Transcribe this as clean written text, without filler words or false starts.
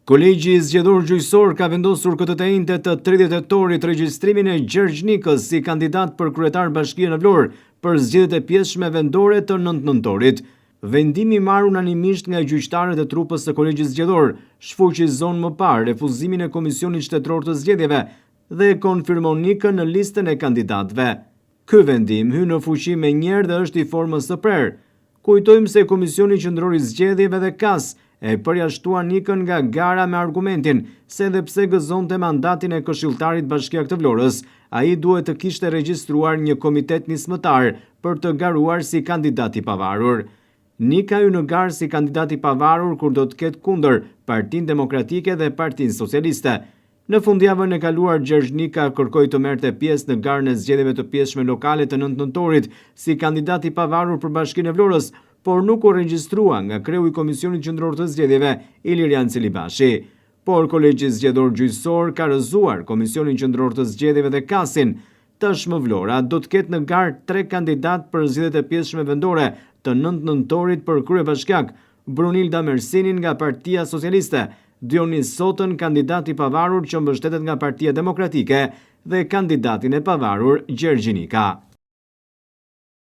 Kolegji zgjedhor gjyqësor ka vendosur këtë të njëjtën të 30 tetorit regjistrimin e Gjergj Nikës si kandidat për kryetar Bashkia në Vlorë për zgjedhjet e pjesshme vendore të 9 nëntorit. Vendimi marrë unanimisht nga gjyqtarët e trupës së kolegjit zgjedhor, shfuqizon më parë refuzimin e Komisionit Shtetëror të Zgjedhjeve dhe konfirmon Nikën në listën e kandidatëve. Ky vendim hyn në fuqi me njëherë dhe është i formës së prerë. Kujtojmë se Komisioni Qendror i Zgjedhjeve dhe KAS e përjashtua Nikën nga gara me argumentin se edhe pse gëzonte mandatin e këshilltarit bashkiak të Vlorës, ai duhet të kishte regjistruar një komitet nismëtar për të garuar si kandidat i pavarur. Nika hyn në garë si kandidat i pavarur kur do të ketë kundër Partinë Demokratike dhe Partinë Socialiste. Në fundjavën e kaluar, Gjergj Nika kërkoi të merrte pjesë në garën e zgjedhjeve të pjesshme lokale të 9 nëntorit si kandidat i pavarur për Bashkinë e Vlorës, por nuk u regjistrua nga kreu i Komisionit Qendror të Zgjedhjeve, Ilirian Celibashi. Por kolegji zgjedhor gjyqësor ka rrëzuar Komisionin Qendror të Zgjedhjeve dhe KAS-in. Tashmë Vlora do të ketë në garë 3 kandidat për zgjedhjet e pjesshme vendore të 9 nëntorit për kryebashkiak: Brunilda Mersinin nga Partia Socialiste, Dionis Sotën, kandidat i pavarur që mbështetet nga Partia Demokratike, dhe kandidatin e pavarur Gjergj Nika.